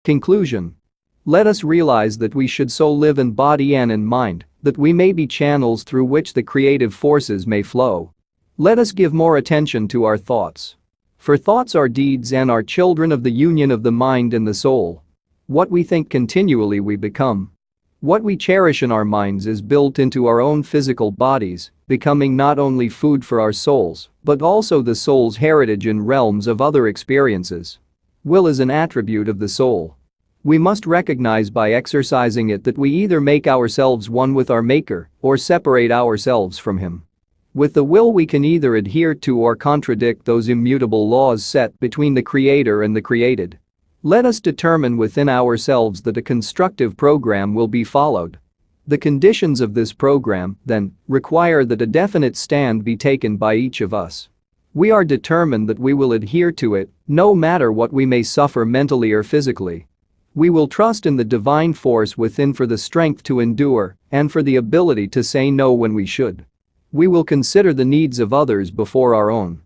Conclusion. Let us realize that we should so live in body and in mind that we may be channels through which the creative forces may flow. Let us give more attention to our thoughts. For thoughts are deeds and are children of the union of the mind and the soul. What we think continually we become. What we cherish in our minds is built into our own physical bodies, becoming not only food for our souls, but also the soul's heritage in realms of other experiences. Will is an attribute of the soul. We must recognize by exercising it that we either make ourselves one with our Maker or separate ourselves from Him. With the will we can either adhere to or contradict those immutable laws set between the Creator and the created. Let us determine within ourselves that a constructive program will be followed. The conditions of this program, then, require that a definite stand be taken by each of us. We are determined that we will adhere to it, no matter what we may suffer mentally or physically. We will trust in the divine force within for the strength to endure and for the ability to say no when we should. We will consider the needs of others before our own.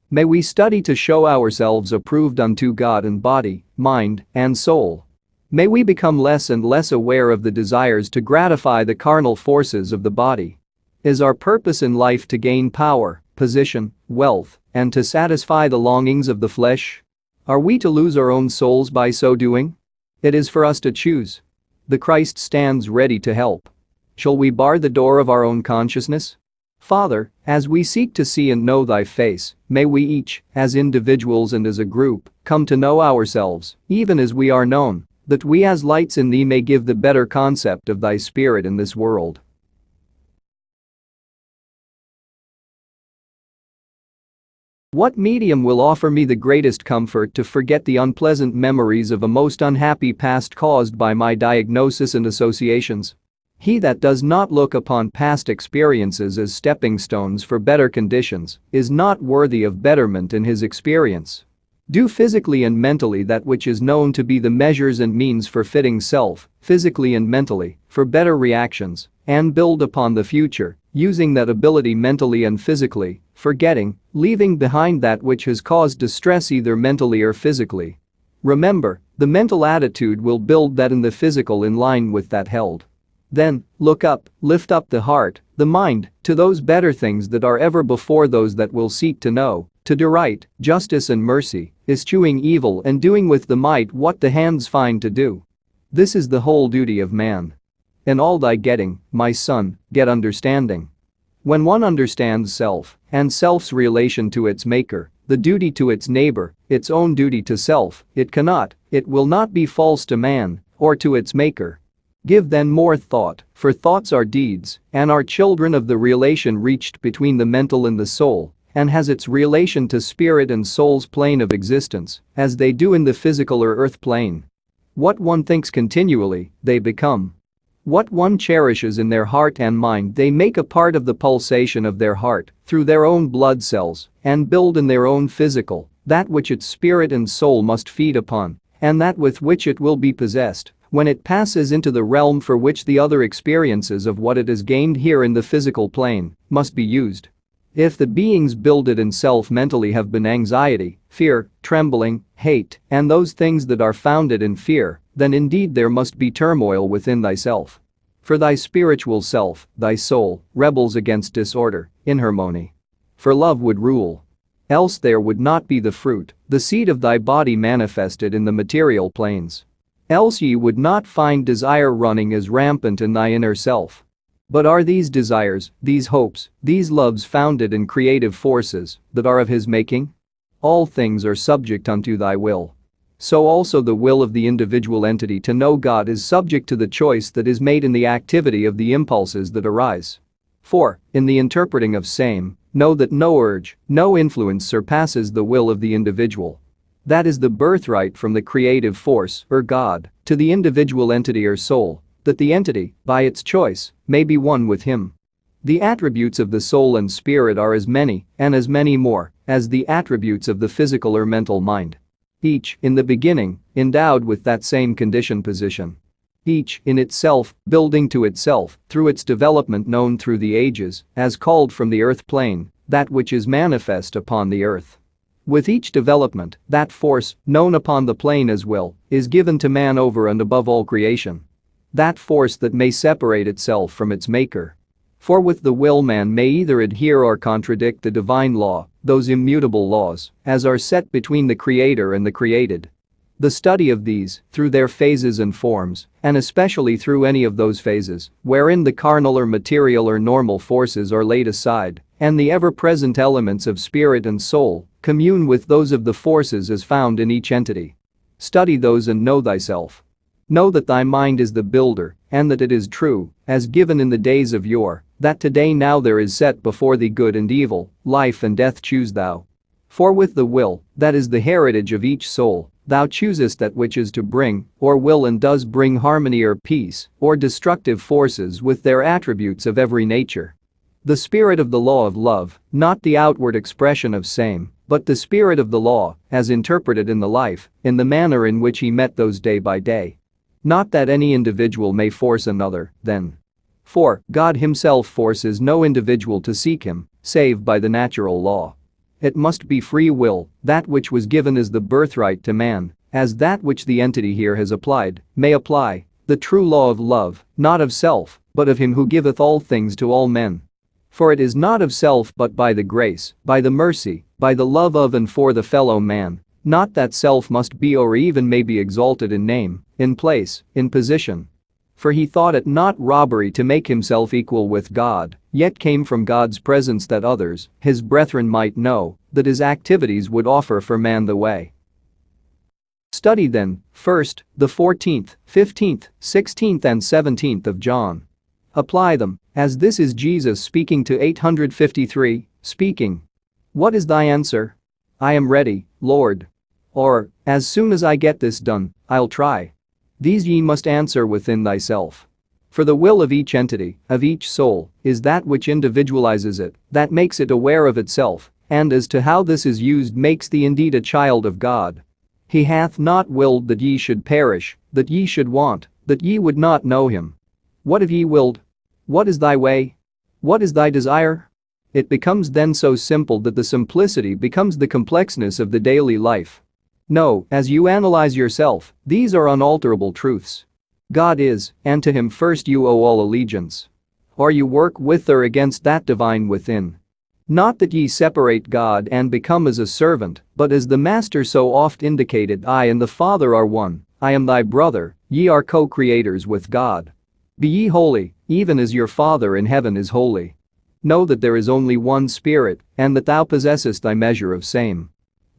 May we study to show ourselves approved unto God in body, mind, and soul. May we become less and less aware of the desires to gratify the carnal forces of the body. Is our purpose in life to gain power, position, wealth, and to satisfy the longings of the flesh? Are we to lose our own souls by so doing? It is for us to choose. The Christ stands ready to help. Shall we bar the door of our own consciousness? Father, as we seek to see and know Thy face, may we each, as individuals and as a group, come to know ourselves, even as we are known, that we as lights in Thee may give the better concept of Thy Spirit in this world. What medium will offer me the greatest comfort to forget the unpleasant memories of a most unhappy past caused by my diagnosis and associations? He that does not look upon past experiences as stepping stones for better conditions is not worthy of betterment in his experience. Do physically and mentally that which is known to be the measures and means for fitting self, physically and mentally, for better reactions, and build upon the future, using that ability mentally and physically, forgetting, leaving behind that which has caused distress either mentally or physically. Remember, the mental attitude will build that in the physical in line with that held. Then, look up, lift up the heart, the mind, to those better things that are ever before those that will seek to know, to do right, justice and mercy, eschewing evil and doing with the might what the hands find to do. This is the whole duty of man. In all thy getting, my son, get understanding. When one understands self, and self's relation to its maker, the duty to its neighbor, its own duty to self, it will not be false to man, or to its maker. Give then more thought, for thoughts are deeds, and are children of the relation reached between the mental and the soul, and has its relation to spirit and soul's plane of existence, as they do in the physical or earth plane. What one thinks continually, they become. What one cherishes in their heart and mind they make a part of the pulsation of their heart, through their own blood cells, and build in their own physical, that which its spirit and soul must feed upon, and that with which it will be possessed when it passes into the realm for which the other experiences of what it has gained here in the physical plane must be used. If the beings builded in self mentally have been anxiety, fear, trembling, hate, and those things that are founded in fear, then indeed there must be turmoil within thyself. For thy spiritual self, thy soul, rebels against disorder, inharmony. For love would rule. Else there would not be the fruit, the seed of thy body manifested in the material planes. Else ye would not find desire running as rampant in thy inner self. But are these desires, these hopes, these loves founded in creative forces that are of His making? All things are subject unto thy will. So also the will of the individual entity to know God is subject to the choice that is made in the activity of the impulses that arise. For, in the interpreting of same, know that no urge, no influence surpasses the will of the individual. That is the birthright from the creative force, or God, to the individual entity or soul, that the entity, by its choice, may be one with Him. The attributes of the soul and spirit are as many, and as many more, as the attributes of the physical or mental mind. Each, in the beginning, endowed with that same condition position. Each, in itself, building to itself, through its development known through the ages, as called from the earth plane, that which is manifest upon the earth. With each development, that force, known upon the plane as will, is given to man over and above all creation. That force that may separate itself from its maker. For with the will man may either adhere or contradict the divine law, those immutable laws, as are set between the creator and the created. The study of these, through their phases and forms, and especially through any of those phases, wherein the carnal or material or normal forces are laid aside, and the ever-present elements of spirit and soul commune with those of the forces as found in each entity. Study those and know thyself. Know that thy mind is the builder, and that it is true, as given in the days of yore, that today now there is set before thee good and evil, life and death choose thou. For with the will, that is the heritage of each soul, thou choosest that which is to bring, or will and does bring harmony or peace, or destructive forces with their attributes of every nature. The spirit of the law of love, not the outward expression of same, but the spirit of the law, as interpreted in the life, in the manner in which he met those day by day. Not that any individual may force another, then. For God himself forces no individual to seek him, save by the natural law. It must be free will, that which was given as the birthright to man, as that which the entity here has applied, may apply, the true law of love, not of self, but of him who giveth all things to all men. For it is not of self but by the grace, by the mercy, by the love of and for the fellow man, not that self must be or even may be exalted in name, in place, in position. For he thought it not robbery to make himself equal with God, yet came from God's presence that others, his brethren, might know that his activities would offer for man the way. Study then, first, the 14th, 15th, 16th and 17th of John. Apply them, as this is Jesus speaking to 853, speaking. What is thy answer? I am ready, Lord. Or, as soon as I get this done, I'll try. These ye must answer within thyself. For the will of each entity, of each soul, is that which individualizes it, that makes it aware of itself, and as to how this is used makes thee indeed a child of God. He hath not willed that ye should perish, that ye should want, that ye would not know him. What have ye willed? What is thy way? What is thy desire? It becomes then so simple that the simplicity becomes the complexness of the daily life. No, as you analyze yourself, these are unalterable truths. God is, and to him first you owe all allegiance. Or you work with or against that divine within. Not that ye separate God and become as a servant, but as the Master so oft indicated, I and the Father are one, I am thy brother, ye are co-creators with God. Be ye holy, even as your Father in heaven is holy. Know that there is only one Spirit, and that thou possessest thy measure of same.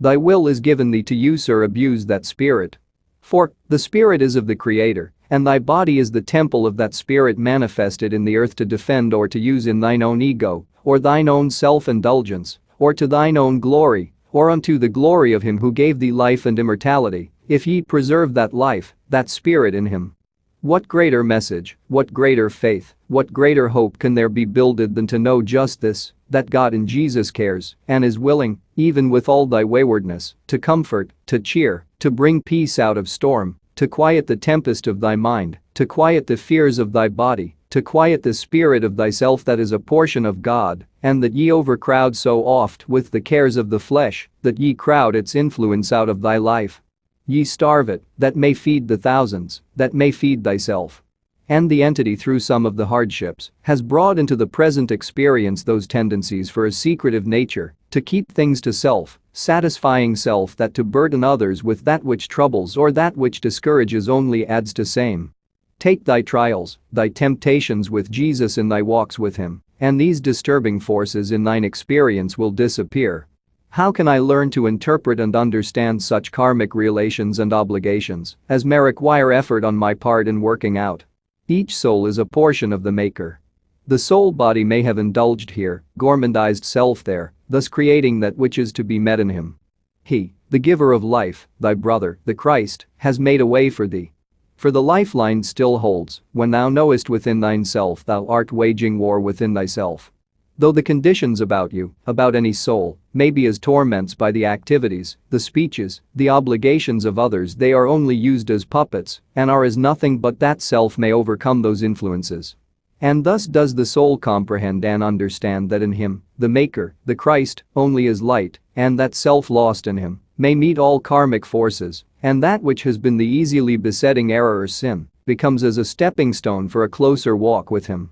Thy will is given thee to use or abuse that Spirit. For the Spirit is of the Creator, and thy body is the temple of that Spirit manifested in the earth to defend or to use in thine own ego, or thine own self-indulgence, or to thine own glory, or unto the glory of him who gave thee life and immortality, if ye preserve that life, that Spirit in him. What greater message, what greater faith, what greater hope can there be builded than to know just this, that God in Jesus cares and is willing, even with all thy waywardness, to comfort, to cheer, to bring peace out of storm, to quiet the tempest of thy mind, to quiet the fears of thy body, to quiet the spirit of thyself that is a portion of God, and that ye overcrowd so oft with the cares of the flesh, that ye crowd its influence out of thy life. Ye starve it, that may feed the thousands, that may feed thyself. And the entity through some of the hardships has brought into the present experience those tendencies for a secretive nature, to keep things to self, satisfying self, that to burden others with that which troubles or that which discourages only adds to same. Take thy trials, thy temptations with Jesus in thy walks with him, and these disturbing forces in thine experience will disappear. How can I learn to interpret and understand such karmic relations and obligations as may require effort on my part in working out? Each soul is a portion of the Maker. The soul body may have indulged here, gormandized self there, thus creating that which is to be met in him. He, the giver of life, thy brother, the Christ, has made a way for thee. For the lifeline still holds, when thou knowest within thine self thou art waging war within thyself. Though the conditions about you, about any soul, may be as torments by the activities, the speeches, the obligations of others, they are only used as puppets and are as nothing but that self may overcome those influences. And thus does the soul comprehend and understand that in him, the Maker, the Christ, only is light, and that self lost in him may meet all karmic forces, and that which has been the easily besetting error or sin becomes as a stepping stone for a closer walk with him.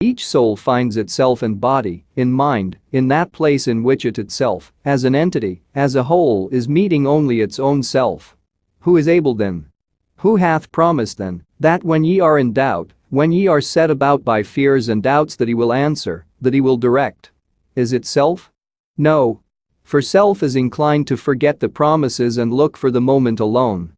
Each soul finds itself in body, in mind, in that place in which it itself, as an entity, as a whole, is meeting only its own self. Who is able then? Who hath promised then, that when ye are in doubt, when ye are set about by fears and doubts that he will answer, that he will direct? Is it self? No. For self is inclined to forget the promises and look for the moment alone.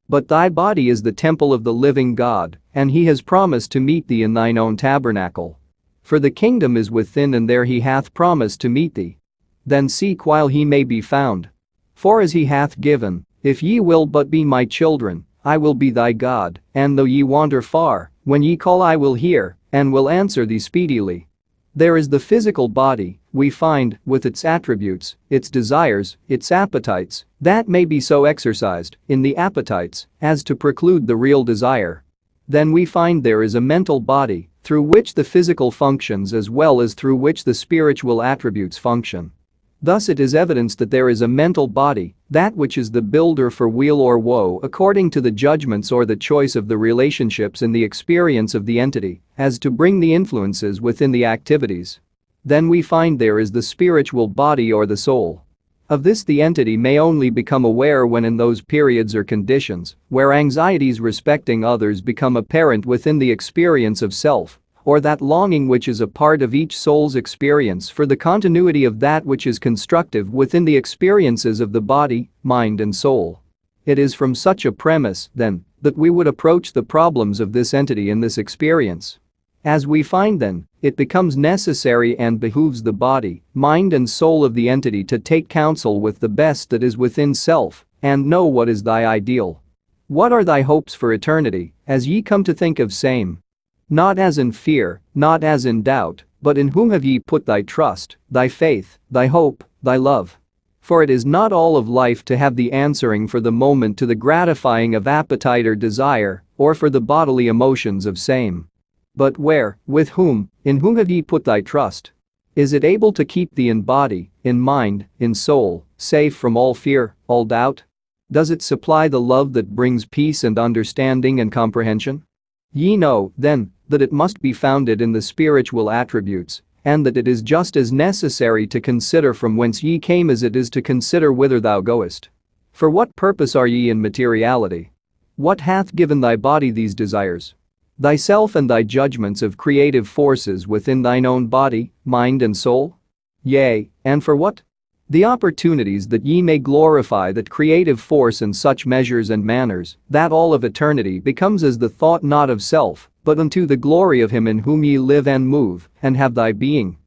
But thy body is the temple of the living God, and he has promised to meet thee in thine own tabernacle. For the kingdom is within, and there he hath promised to meet thee. Then seek while he may be found. For as he hath given, if ye will but be my children, I will be thy God, and though ye wander far, when ye call I will hear, and will answer thee speedily. There is the physical body, we find, with its attributes, its desires, its appetites, that may be so exercised, in the appetites, as to preclude the real desire. Then we find there is a mental body, through which the physical functions as well as through which the spiritual attributes function. Thus it is evidenced that there is a mental body, that which is the builder for weal or woe according to the judgments or the choice of the relationships in the experience of the entity, as to bring the influences within the activities. Then we find there is the spiritual body or the soul. Of this the entity may only become aware when in those periods or conditions where anxieties respecting others become apparent within the experience of self, or that longing which is a part of each soul's experience for the continuity of that which is constructive within the experiences of the body, mind and soul. It is from such a premise, then, that we would approach the problems of this entity in this experience. As we find then, it becomes necessary and behooves the body, mind and soul of the entity to take counsel with the best that is within self, and know what is thy ideal. What are thy hopes for eternity, as ye come to think of same? Not as in fear, not as in doubt, but in whom have ye put thy trust, thy faith, thy hope, thy love? For it is not all of life to have the answering for the moment to the gratifying of appetite or desire, or for the bodily emotions of same. But where, with whom, in whom have ye put thy trust? Is it able to keep thee in body, in mind, in soul, safe from all fear, all doubt? Does it supply the love that brings peace and understanding and comprehension? Ye know, then, that it must be founded in the spiritual attributes, and that it is just as necessary to consider from whence ye came as it is to consider whither thou goest. For what purpose are ye in materiality? What hath given thy body these desires? Thyself and thy judgments of creative forces within thine own body, mind and soul? Yea, and for what? The opportunities that ye may glorify that creative force in such measures and manners, that all of eternity becomes as the thought not of self, but unto the glory of him in whom ye live and move, and have thy being.